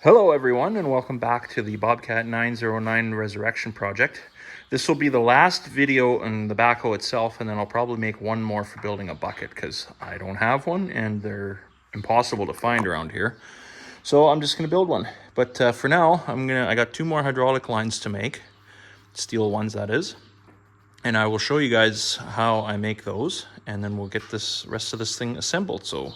Hello everyone, and welcome back to the Bobcat 909 Resurrection Project. This will be the last video on the backhoe itself, and then I'll probably make one more for building a bucket because I don't have one and they're impossible to find around here. So I'm just gonna build one. But for now, I got two more hydraulic lines to make, steel ones that is. And I will show you guys how I make those, and then we'll get this rest of this thing assembled. So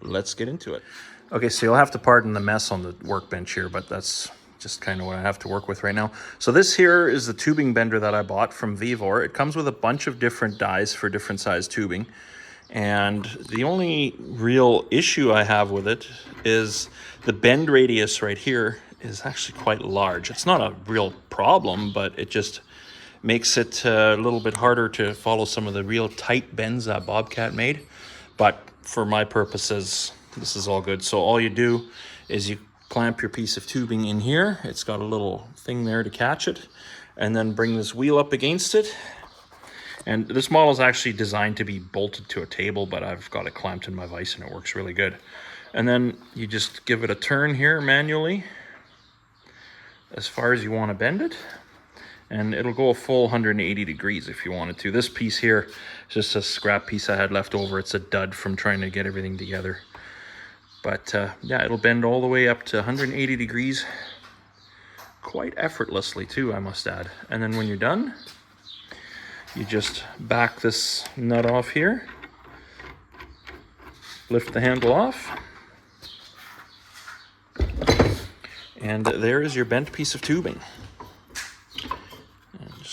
let's get into it. Okay, so you'll have to pardon the mess on the workbench here, but that's just kind of what I have to work with right now. So this here is the tubing bender that I bought from Vevor. It comes with a bunch of different dies for different size tubing. And the only real issue I have with it is the bend radius right here is actually quite large. It's not a real problem, but it just makes it a little bit harder to follow some of the real tight bends that Bobcat made. But for my purposes, this is all good. So all you do is you clamp your piece of tubing in here. It's got a little thing there to catch it, and then bring this wheel up against it. And this model is actually designed to be bolted to a table, but I've got it clamped in my vise and it works really good. And then you just give it a turn here manually as far as you want to bend it. And it'll go a full 180 degrees if you wanted to. This piece here is just a scrap piece I had left over. It's a dud from trying to get everything together. But yeah, it'll bend all the way up to 180 degrees, quite effortlessly too, I must add. And then when you're done, you just back this nut off here, lift the handle off, and there is your bent piece of tubing.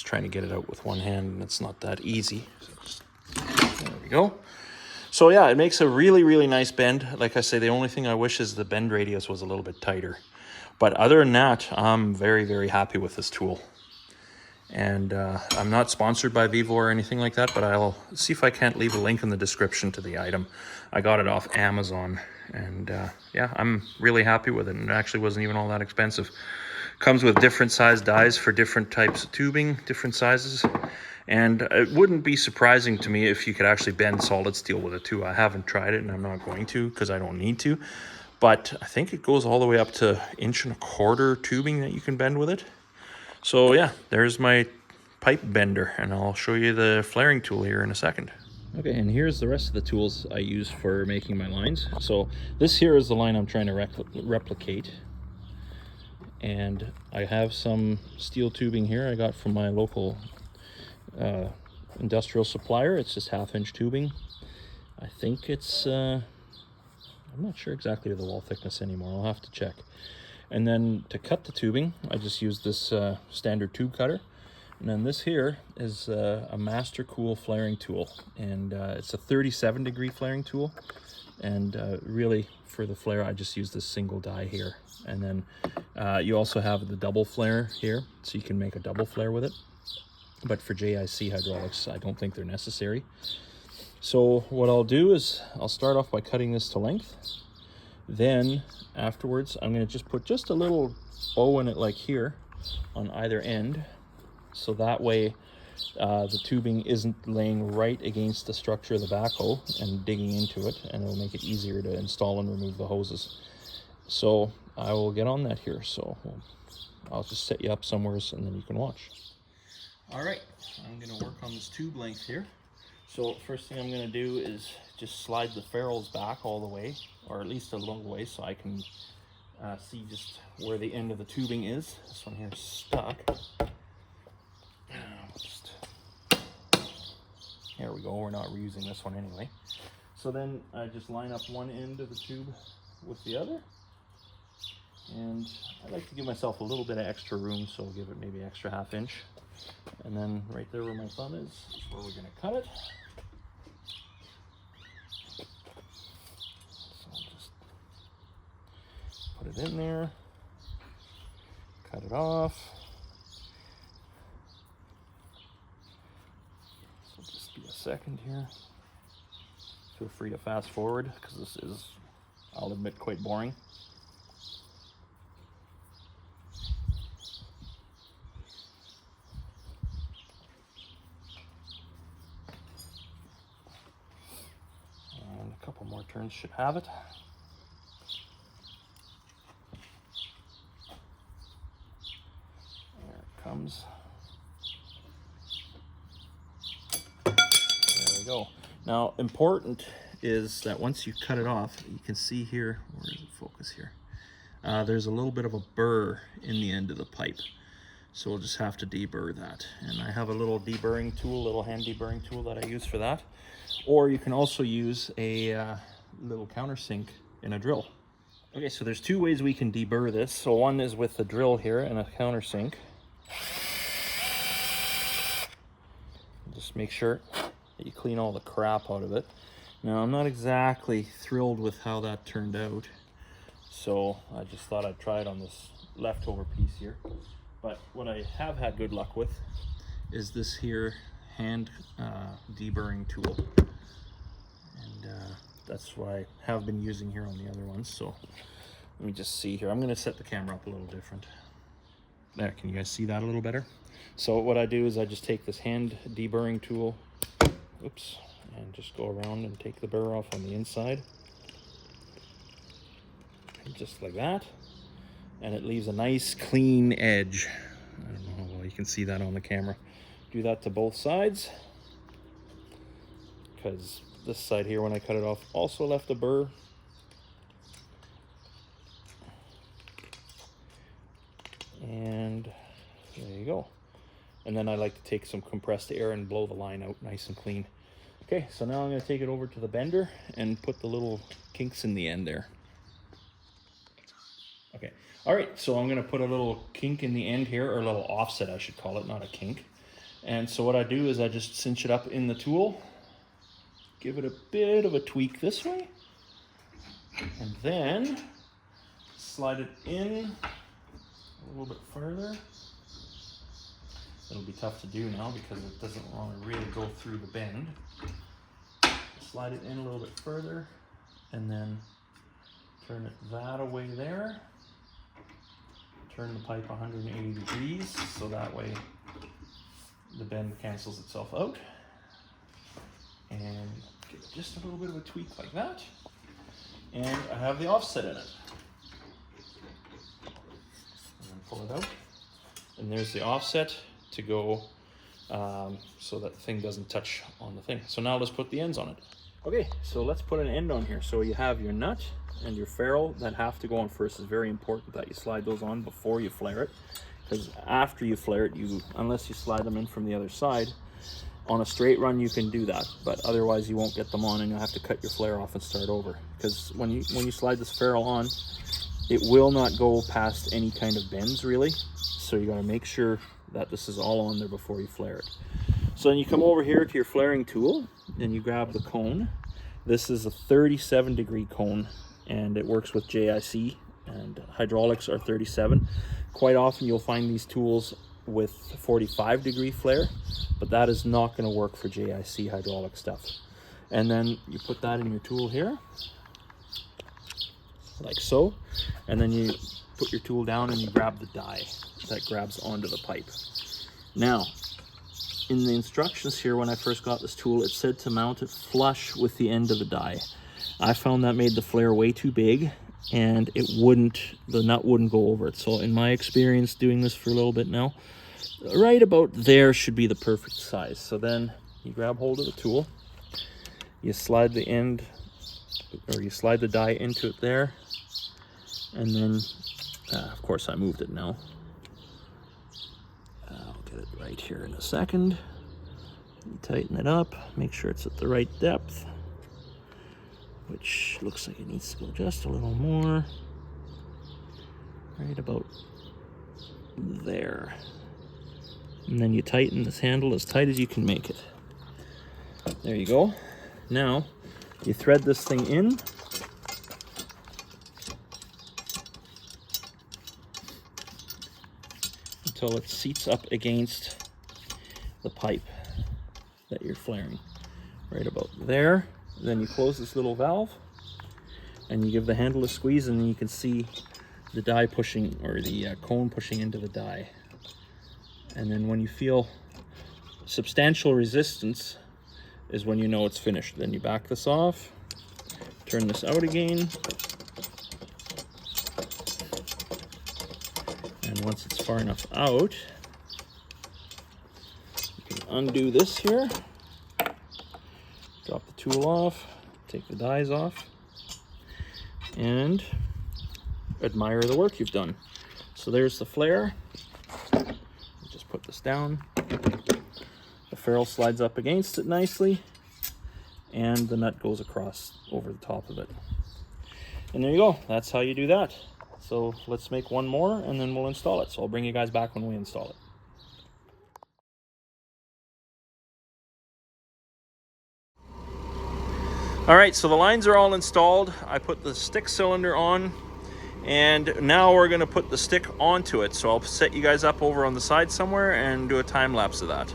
Trying to get it out with one hand, and it's not that easy. So there we go. So yeah, it makes a really nice bend. Like I say, the only thing I wish is the bend radius was a little bit tighter. But other than that, I'm very happy with this tool. And I'm not sponsored by Vevor or anything like that, but I'll see if I can't leave a link in the description to the item. I got it off Amazon, and yeah, I'm really happy with it. And it actually wasn't even all that expensive. Comes with different size dies for different types of tubing, different sizes. And it wouldn't be surprising to me if you could actually bend solid steel with it too. I haven't tried it, and I'm not going to because I don't need to. But I think it goes all the way up to 1.25 inch tubing that you can bend with it. So yeah, there's my pipe bender, and I'll show you the flaring tool here in a second. Okay, and here's the rest of the tools I use for making my lines. So this here is the line I'm trying to replicate. And I have some steel tubing here I got from my local industrial supplier. It's just 1/2 inch tubing. I think it's, I'm not sure exactly the wall thickness anymore. I'll have to check. And then to cut the tubing, I just use this standard tube cutter. And then this here is a Master Cool flaring tool. And it's a 37 degree flaring tool. And really, for the flare, I just use this single die here. And then you also have the double flare here, so you can make a double flare with it. But for JIC hydraulics, I don't think they're necessary. So what I'll do is I'll start off by cutting this to length. Then afterwards, I'm going to just put just a little bow in it like here on either end. So that way the tubing isn't laying right against the structure of the backhoe and digging into it, and it'll make it easier to install and remove the hoses. So I will get on that here. So I'll just set you up somewhere and then you can watch. All right, I'm going to work on this tube length here. So first thing I'm going to do is just slide the ferrules back all the way, or at least a little way, so I can see just where the end of the tubing is. This one here is stuck. There we go, we're not reusing this one anyway. So then I just line up one end of the tube with the other. And I like to give myself a little bit of extra room, so I'll give it maybe extra 1/2 inch. And then right there where my thumb is where we're gonna cut it. So I'll just put it in there, cut it off. So just be a second here. Feel free to fast forward because this is, I'll admit, quite boring. And a couple more turns should have it. go. Now, important is that once you cut it off, you can see here, where is it focus here? There's a little bit of a burr in the end of the pipe. So we'll just have to deburr that. And I have a little deburring tool, a little hand deburring tool that I use for that. Or you can also use a little countersink in a drill. Okay, so there's two ways we can deburr this. So one is with the drill here and a countersink. Just make sure that you clean all the crap out of it. Now, I'm not exactly thrilled with how that turned out, so I just thought I'd try it on this leftover piece here. But what I have had good luck with is this here hand deburring tool. And that's what I have been using here on the other ones. So let me just see here. I'm going to set the camera up a little different. There, can you guys see that a little better? So what I do is I just take this hand deburring tool, oops, and just go around and take the burr off on the inside. Just like that. And it leaves a nice clean edge. I don't know how well you can see that on the camera. Do that to both sides, because this side here, when I cut it off, also left a burr. And there you go. And then I like to take some compressed air and blow the line out nice and clean. Okay, so now I'm going to take it over to the bender and put the little kinks in the end there. Okay, all right, so I'm going to put a little kink in the end here, or a little offset I should call it, not a kink. And so what I do is I just cinch it up in the tool, give it a bit of a tweak this way, and then slide it in a little bit further. It'll be tough to do now because it doesn't want to really go through the bend. Slide it in a little bit further, and then turn it that away there. Turn the pipe 180 degrees, so that way the bend cancels itself out. And give it just a little bit of a tweak like that. And I have the offset in it. And then pull it out. And there's the offset to go so that the thing doesn't touch on the thing. So now let's put the ends on it. Okay, so let's put an end on here. So you have your nut and your ferrule that have to go on first. It's very important that you slide those on before you flare it, because after you flare it, unless you slide them in from the other side, on a straight run you can do that, but otherwise you won't get them on and you'll have to cut your flare off and start over. Because when you slide this ferrule on, it will not go past any kind of bends really. So you got to make sure that this is all on there before you flare it. So then you come over here to your flaring tool and you grab the cone. This is a 37 degree cone and it works with JIC, and hydraulics are 37. Quite often you'll find these tools with 45 degree flare, but that is not going to work for JIC hydraulic stuff. And then you put that in your tool here, like so, and then you put your tool down and you grab the die that grabs onto the pipe. Now, in the instructions here, when I first got this tool, it said to mount it flush with the end of the die. I found that made the flare way too big, and the nut wouldn't go over it. So in my experience doing this for a little bit now, right about there should be the perfect size. So then you grab hold of the tool, you slide the end, or you slide the die into it there, and then, of course I moved it now. I'll get it right here in a second. You tighten it up, make sure it's at the right depth, which looks like it needs to go just a little more. Right about there. And then you tighten this handle as tight as you can make it. There you go. Now, you thread this thing in. Until it seats up against the pipe that you're flaring. Right about there. Then you close this little valve and you give the handle a squeeze, and then you can see the die pushing, or the cone pushing into the die. And then when you feel substantial resistance is when you know it's finished. Then you back this off, turn this out again, and once it's far enough out, you can undo this here, tool off, take the dies off, and admire the work you've done. So there's the flare. Just put this down. The ferrule slides up against it nicely, and the nut goes across over the top of it. And there you go. That's how you do that. So let's make one more and then we'll install it. So I'll bring you guys back when we install it. All right, so the lines are all installed. I put the stick cylinder on, and now we're gonna put the stick onto it. So I'll set you guys up over on the side somewhere and do a time lapse of that.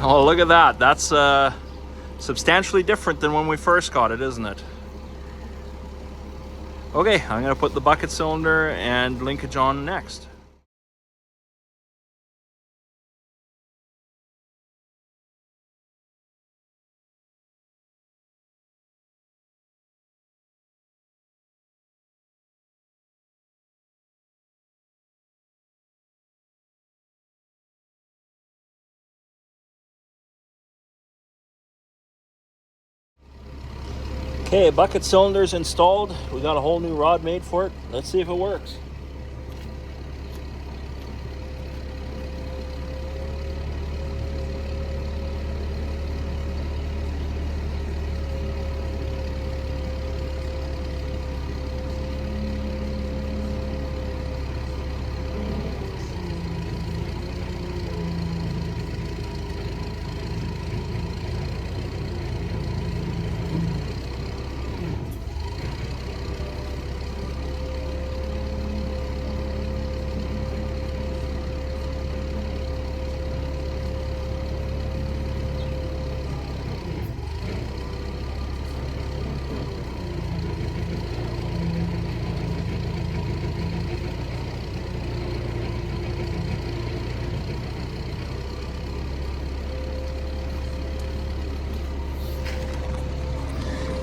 Oh, look at that. That's substantially different than when we first got it, isn't it? Okay, I'm gonna put the bucket cylinder and linkage on next. Okay, bucket cylinder's installed. We got a whole new rod made for it. Let's see if it works.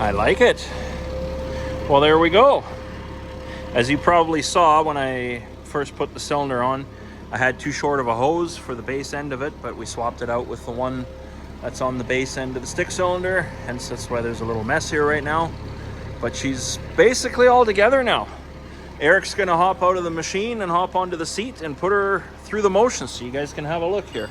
I like it. Well, there we go. As you probably saw when I first put the cylinder on, I had too short of a hose for the base end of it, but we swapped it out with the one that's on the base end of the stick cylinder, hence that's why there's a little mess here right now. But she's basically all together now. Eric's gonna hop out of the machine and hop onto the seat and put her through the motion so you guys can have a look here.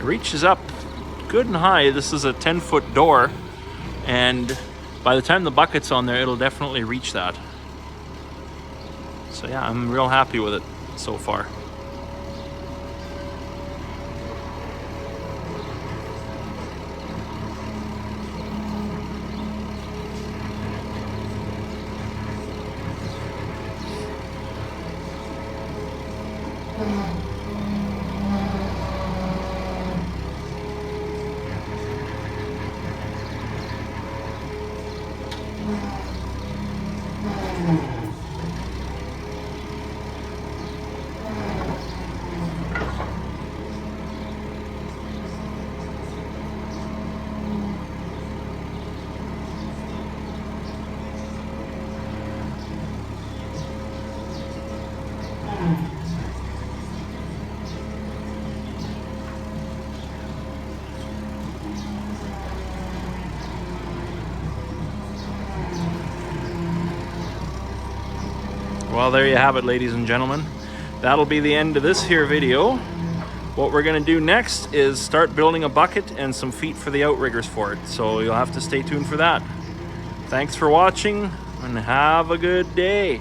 Reaches up good and high. This is a 10-foot door, and by the time the bucket's on there, it'll definitely reach that. So yeah, I'm real happy with it so far. Well, there you have it, ladies and gentlemen. That'll be the end of this here video. What we're gonna do next is start building a bucket and some feet for the outriggers for it. So you'll have to stay tuned for that. Thanks for watching and have a good day.